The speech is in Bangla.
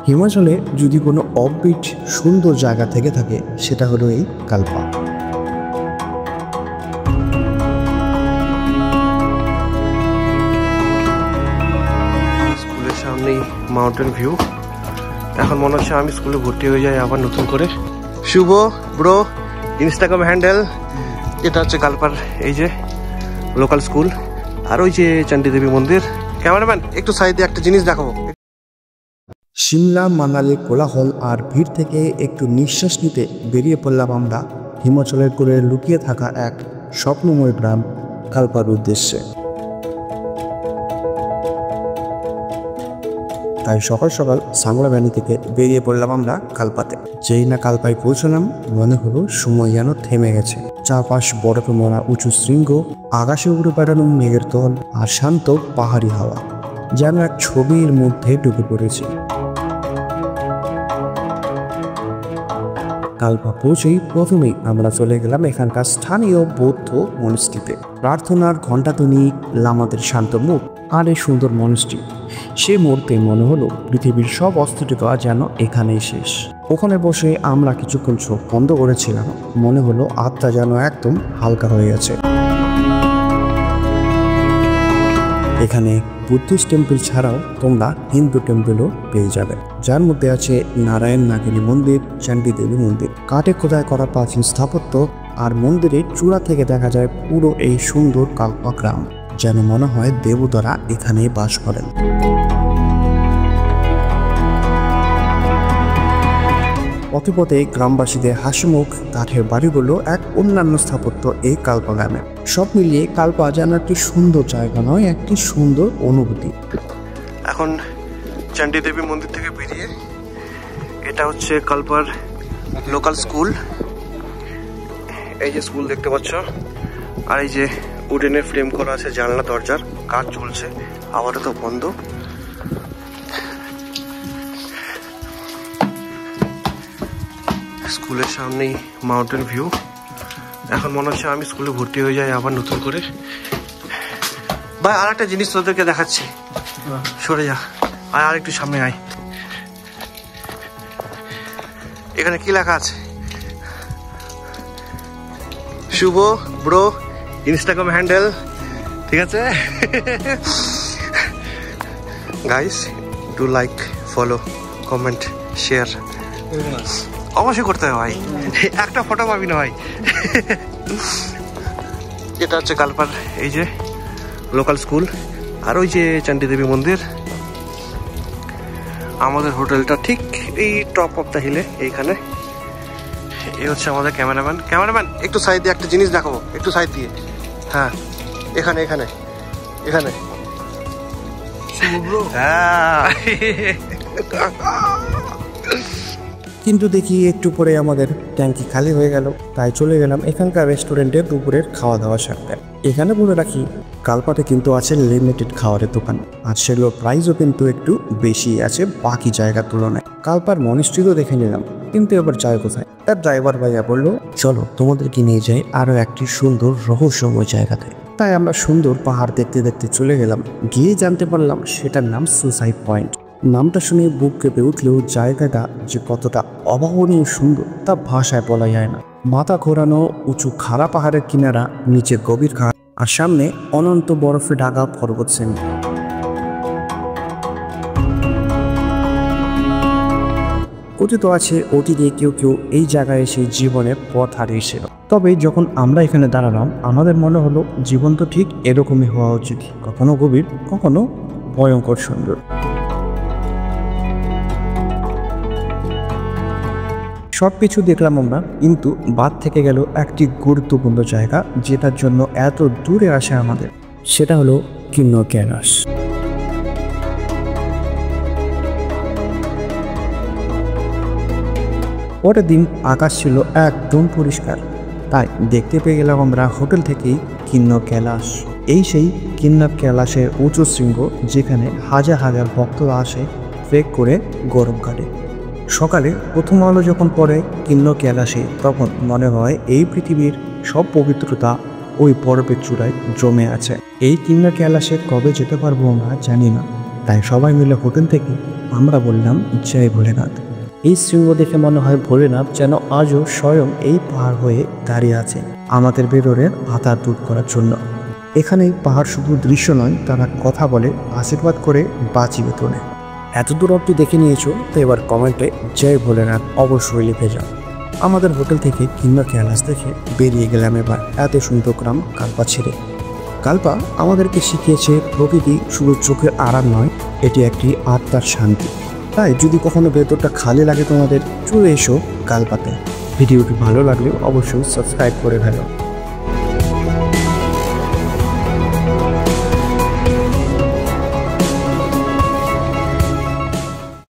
হিমাচলে যদি কোনো অফবিট সুন্দর জায়গা থেকে থাকে সেটা হলো এই কালপা। স্কুলের সামনেই মাউন্টেন ভিউ। এখন মনে হচ্ছে আমি স্কুলে ভর্তি হয়ে যাই আবার নতুন করে। শুভ ব্রো ইনস্টাগ্রাম হ্যান্ডেল, এটা হচ্ছে কালপার এই যে লোকাল স্কুল, আর ওই যে চণ্ডী দেবী মন্দির। ক্যামেরাম্যান একটু সাইডে একটা জিনিস দেখাবো। সিমলা মানালির কোলাহল আর ভিড় থেকে একটু নিঃশ্বাস নিতে বেরিয়ে পড়লাম আমরা হিমাচলের কোলে লুকিয়ে থাকা এক স্বপ্নময় গ্রাম কালপার উদ্দেশ্যে। তাই সকাল সকাল সাংলা ভ্যানি থেকে বেরিয়ে পড়লাম আমরা কালপাতে। যেই না কালপায় পৌঁছলাম মনে হলো সময় যেন থেমে গেছে। চারপাশ বরফে মরা উঁচু শৃঙ্গ, আকাশে উড়ে বেড়ানো মেঘের দল আর শান্ত পাহাড়ি হাওয়া, যেন এক ছবির মধ্যে ঢুকে পড়েছি। কালপা পৌঁছেই প্রথমেই আমরা চলে গেলাম এখানকার স্থানীয় বৌদ্ধ মনস্ট্রিতে। প্রার্থনার ঘণ্টাধ্বনি, লামাদের শান্ত মুখ আর এই সুন্দর মনস্ট্রি, সে মুহূর্তে মনে হলো পৃথিবীর সব অস্থিরতা যেন এখানেই শেষ। ওখানে বসে আমরা কিছুক্ষণ চোখ বন্ধ করেছিলাম, মনে হলো আত্মা যেন একদম হালকা হয়ে গেছে। এখানে বুদ্ধিস্ট টেম্পল ছাড়াও তোমরা হিন্দু টেম্পলও পেয়ে যাবে, যার মধ্যে আছে নারায়ণ নাগিনী মন্দির, চণ্ডী দেবী মন্দির, কাঠে খোদাই করা প্রাচীন স্থাপত্য, আর মন্দিরের চূড়া থেকে দেখা যায় পুরো এই সুন্দর কালপা গ্রাম, যেন মনে হয় দেবতারা এখানেই বাস করেন। পথে পথে গ্রামবাসীদের হাসিমুখ, কাঠের বাড়িগুলো এক অন্যান্য স্থাপত্য এই কালপা গ্রামে। সব মিলিয়ে কালপা যেন একটি সুন্দর জায়গা নয়, একটি সুন্দর অনুভূতি। এখন চণ্ডী দেবী মন্দির থেকে বেরিয়ে এটা হচ্ছে কালপার লোকাল স্কুল। এই যে স্কুল দেখতে পাচ্ছ, আর এই যে উডেনের ফ্রেম করা আছে জানলা দরজার, কাজ চলছে, আবারও তো বন্ধ। স্কুলের সামনেই মাউন্টেন ভিউ। এখন মনে হচ্ছে আমি স্কুলে ভর্তি হয়ে যাই আবার নতুন করে। ভাই আর একটা জিনিস তোদেরকে দেখাচ্ছি, সরে যা, আর একটু সামনে আয়। এখানে কি লেখা আছে? শুভ ব্রো ইনস্টাগ্রাম হ্যান্ডেল, ঠিক আছে? Guys do like, follow, comment, share অবশ্যই করতে হবে ভাই, একটা ফটো পাবি না ভাই। এটা হচ্ছে কালপার এই যে লোকাল স্কুল, আর ওই যে চণ্ডী দেবী মন্দির। আমাদের হোটেলটা ঠিক এই টপ অফ দ্য হিলে এইখানে। এই হচ্ছে আমাদের ক্যামেরাম্যান। ক্যামেরাম্যান একটু সাইড দিয়ে একটা জিনিস দেখাবো, একটু সাইড দিয়ে। হ্যাঁ এখানে এখানে এখানে কিন্তু দেখি একটু পরে আমাদের ট্যাঙ্কি খালি হয়ে গেল, তাই চলে গেলাম এখানকার রেস্টুরেন্টে দুপুরের খাওয়া দাওয়া সারতে। এখানে বলে রাখি কালপাতে কিন্তু আছে লিমিটেড খাবারের দোকান, আর সেগুলোর প্রাইসও কিন্তু একটু বেশি আছে বাকি জায়গার তুলনায়। কালপার মনিস্ট্রিও দেখে নিলাম, কিন্তু এবার যায় কোথায়? তার ড্রাইভার ভাইয়া বললো চলো তোমাদেরকে নিয়ে যাই আরও একটি সুন্দর রহস্যময় জায়গাতে। তাই আমরা সুন্দর পাহাড় দেখতে দেখতে চলে গেলাম। গিয়ে জানতে পারলাম সেটার নাম সুসাইড পয়েন্ট। নামটা শুনে বুক কেঁপে উঠলেও জায়গাটা যে কতটা অভাবনীয় সুন্দর তা ভাষায় বলা যায় না। মাথা ঘোরানো উঁচু খাড়া পাহাড়ের কিনারা, নিচে গভীর ঘাট, আর সামনে অনন্ত বরফে ঢাকা পর্বত শ্রেণী। কথিত আছে অতীতে কেউ কেউ এই জায়গায় এসে জীবনের পথ হারিয়েছিল। তবে যখন আমরা এখানে দাঁড়ালাম আমাদের মনে হলো জীবন তো ঠিক এরকমই হওয়া উচিত, কখনো গভীর, কখনো ভয়ঙ্কর সুন্দর। সব কিছু দেখলাম আমরা, কিন্তু বাদ থেকে গেল একটি গুরুত্বপূর্ণ জায়গা যেটার জন্য এত দূরে আসে আমাদের, সেটা হলো কিন্নর ক্যালাশ। পরের দিন আকাশ ছিল একদম পরিষ্কার, তাই দেখতে পেয়ে গেলাম আমরা হোটেল থেকেই কিন্নর ক্যালাশ। এই সেই কিন্নর ক্যালাশের উঁচু শৃঙ্গ যেখানে হাজার হাজার ভক্তরা আসে ট্রেক করে গরম কাটে। সকালে প্রথম আলো যখন পড়ে কিন্নর ক্যালাশে, তখন মনে হয় এই পৃথিবীর সব পবিত্রতা ওই বরফের চূড়ায় জমে আছে। এই কিন্নর ক্যালাশে কবে যেতে পারবো আমরা জানি না, তাই সবাই মিলে হোটেল থেকে আমরা বললাম জয় ভোলেনাথ। এই শৃঙ্গ দেখে মনে হয় ভোলেনাথ যেন আজও স্বয়ং এই পাহাড় হয়ে দাঁড়িয়ে আছে আমাদের ভেতরের আশা দূর করার জন্য। এখানে পাহাড় শুধু দৃশ্য নয়, তারা কথা বলে, আশীর্বাদ করে, বাঁচিয়ে তোলে। এত দূর অব্দি দেখে নিয়েছো তো এবার কমেন্টে জয় ভোলেনাথ অবশ্যই লিখে যাও। আমাদের হোটেল থেকে কিন্নর ক্যালাস দেখে বেরিয়ে গেলাম এবার এত সুন্দর গ্রাম কালপা ছেড়ে। কালপা আমাদেরকে শিখিয়েছে প্রকৃতি শুধু চোখের আরাম নয়, এটি একটি আত্মার শান্তি। তাই যদি কখনো ভেতরটা খালি লাগে তোমাদের, চলে এসো কালপাতে। ভিডিওটি ভালো লাগলে অবশ্যই সাবস্ক্রাইব করে ফেলো।